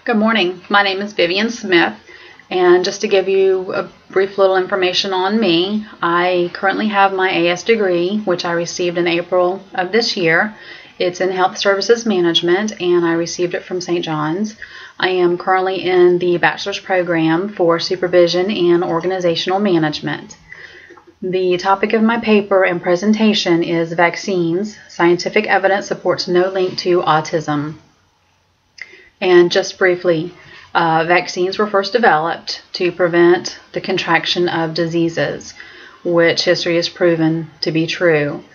Good morning. My name is Vivian Smith, and just to give you a brief little information on me, I currently have my AS degree, which I received in April of this year. It's in Health Services Management, and I received it from St. John's. I am currently in the bachelor's program for Supervision and Organizational Management. The topic of my paper and presentation is Vaccines. Scientific evidence supports no link to autism. And just briefly, vaccines were first developed to prevent the contraction of diseases, which history has proven to be true.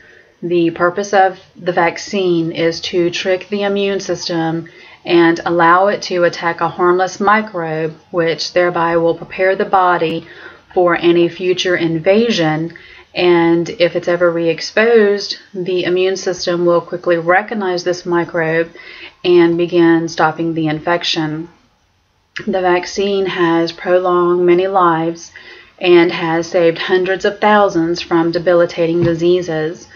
The purpose of the vaccine is to trick the immune system and allow it to attack a harmless microbe, which thereby will prepare the body for any future invasion. And if it's ever re-exposed, the immune system will quickly recognize this microbe and begin stopping the infection. The vaccine has prolonged many lives and has saved hundreds of thousands from debilitating diseases.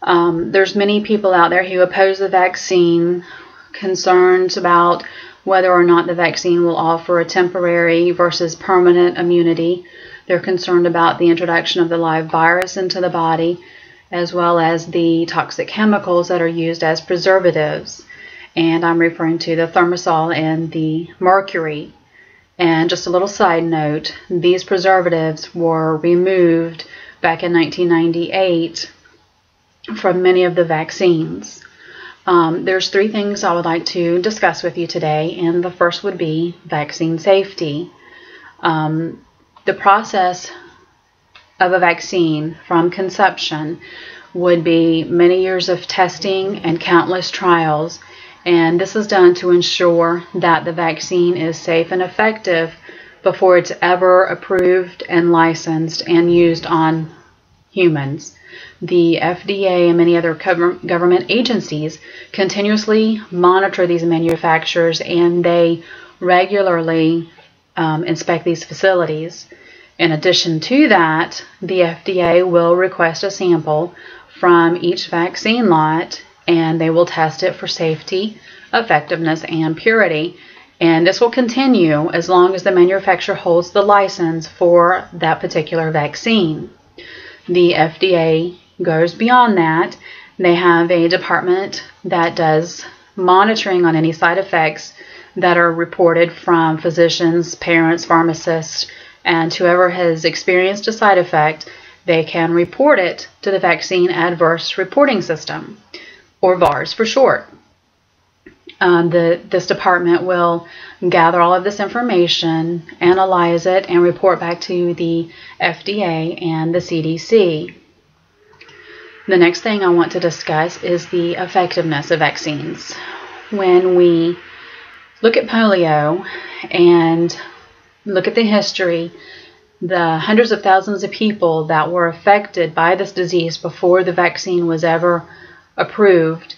There's many people out there who oppose the vaccine, concerns about whether or not the vaccine will offer a temporary versus permanent immunity. They're concerned about the introduction of the live virus into the body, as well as the toxic chemicals that are used as preservatives. And I'm referring to the thimerosal and the mercury. And just a little side note, these preservatives were removed back in 1998 from many of the vaccines. There's three things I would like to discuss with you today, and the first would be vaccine safety. The process of a vaccine from conception would be many years of testing and countless trials, and this is done to ensure that the vaccine is safe and effective before it's ever approved and licensed and used on humans. The FDA and many other government agencies continuously monitor these manufacturers, and they regularly inspect these facilities. In addition to that, the FDA will request a sample from each vaccine lot, and they will test it for safety, effectiveness, and purity. And this will continue as long as the manufacturer holds the license for that particular vaccine. The FDA goes beyond that. They have a department that does monitoring on any side effects that are reported from physicians, parents, pharmacists, and whoever has experienced a side effect. They can report it to the Vaccine Adverse Reporting System, or VARS for short. This department will gather all of this information, analyze it, and report back to the FDA and the CDC. The next thing I want to discuss is the effectiveness of vaccines. When we look at polio and look at the history, the hundreds of thousands of people that were affected by this disease before the vaccine was ever approved,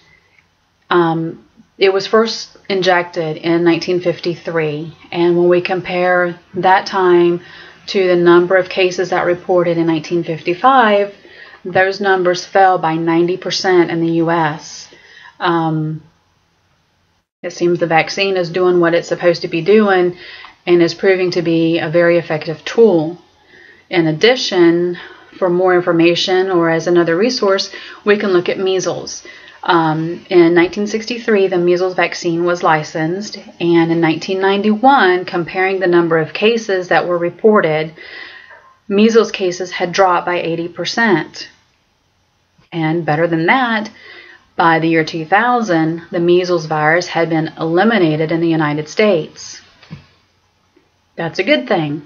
it was first injected in 1953. And when we compare that time to the number of cases that reported in 1955, those numbers fell by 90% in the U.S. It seems the vaccine is doing what it's supposed to be doing and is proving to be a very effective tool. In addition, for more information or as another resource, we can look at measles. In 1963, the measles vaccine was licensed, and in 1991, comparing the number of cases that were reported, measles cases had dropped by 80%. And better than that, by the year 2000, the measles virus had been eliminated in the United States. That's a good thing.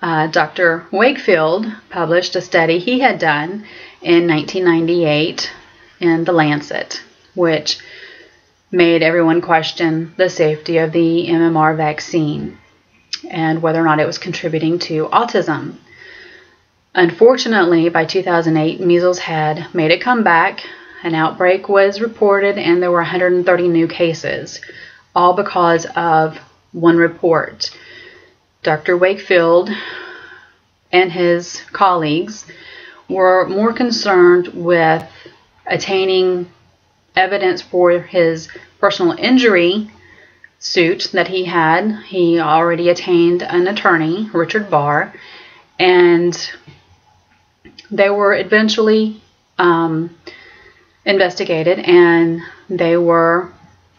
Dr. Wakefield published a study he had done in 1998 in The Lancet, which made everyone question the safety of the MMR vaccine and whether or not it was contributing to autism. Unfortunately, by 2008, measles had made a comeback. An outbreak was reported, and there were 130 new cases, all because of one report. Dr. Wakefield and his colleagues were more concerned with attaining evidence for his personal injury suit that he had. He already attained an attorney, Richard Barr, and they were eventually investigated, and they were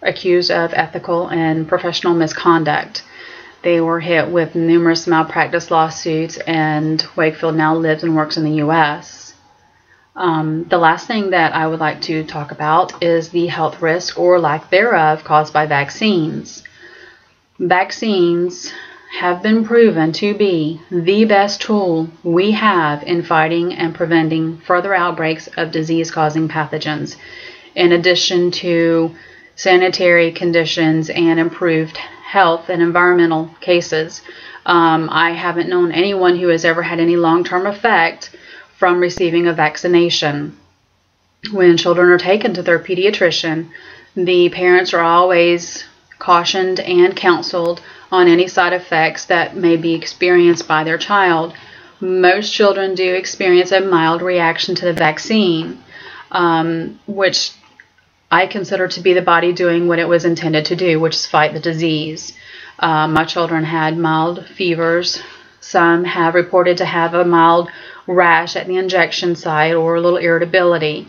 accused of ethical and professional misconduct. They were hit with numerous malpractice lawsuits, and Wakefield now lives and works in the U.S. The last thing that I would like to talk about is the health risk or lack thereof caused by vaccines. Vaccines have been proven to be the best tool we have in fighting and preventing further outbreaks of disease-causing pathogens, in addition to sanitary conditions and improved health and environmental cases. I haven't known anyone who has ever had any long-term effect from receiving a vaccination. When children are taken to their pediatrician, the parents are always cautioned and counseled on any side effects that may be experienced by their child. Most children do experience a mild reaction to the vaccine, which I consider to be the body doing what it was intended to do, which is fight the disease. My children had mild fevers. Some have reported to have a mild rash at the injection site or a little irritability.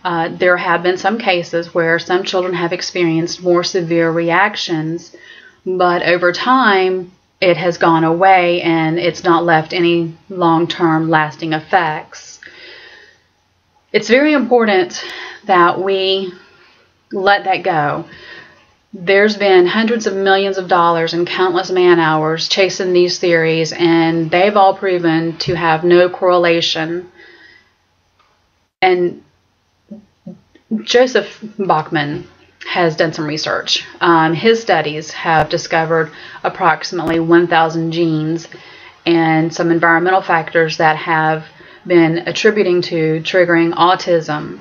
There have been some cases where some children have experienced more severe reactions, but over time it has gone away and it's not left any long-term lasting effects. It's very important that we let that go. There's been hundreds of millions of dollars and countless man-hours chasing these theories, and they've all proven to have no correlation. And Joseph Bachman has done some research. His studies have discovered approximately 1,000 genes and some environmental factors that have been attributing to triggering autism.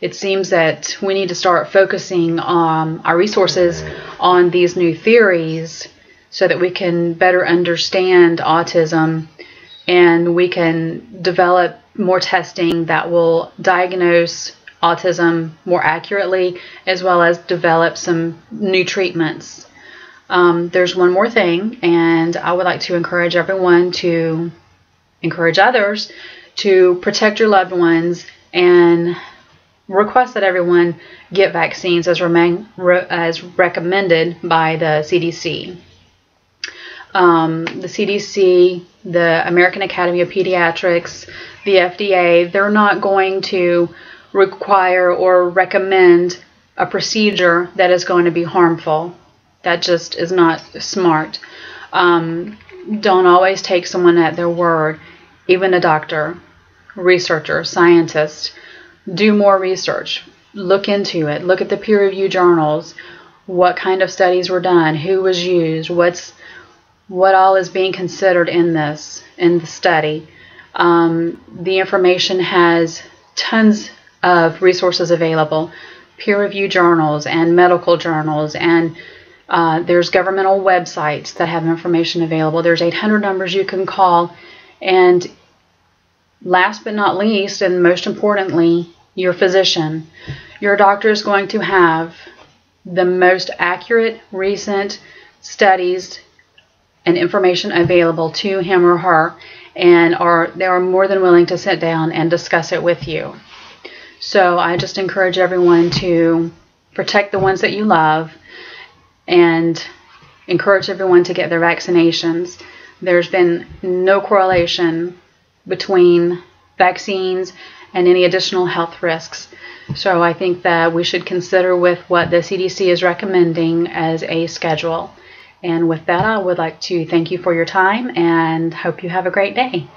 It seems that we need to start focusing our resources on these new theories so that we can better understand autism, and we can develop more testing that will diagnose autism more accurately, as well as develop some new treatments. There's one more thing, and I would like to encourage everyone to encourage others to protect your loved ones and request that everyone get vaccines as recommended by the CDC. The CDC, the American Academy of Pediatrics, the FDA, they're not going to require or recommend a procedure that is going to be harmful. That just is not smart. Don't always take someone at their word, even a doctor, researcher, scientist. Do more research. Look into it. Look at the peer-reviewed journals. What kind of studies were done? Who was used? What all is being considered in the study? The information has tons of resources available. Peer-reviewed journals and medical journals, and there's governmental websites that have information available. There's 800 numbers you can call, and last but not least, and most importantly, your physician. Your doctor is going to have the most accurate, recent studies and information available to him or her, and they are more than willing to sit down and discuss it with you. So I just encourage everyone to protect the ones that you love and encourage everyone to get their vaccinations. There's been no correlation between vaccines and any additional health risks. So I think that we should consider with what the CDC is recommending as a schedule. And with that, I would like to thank you for your time and hope you have a great day.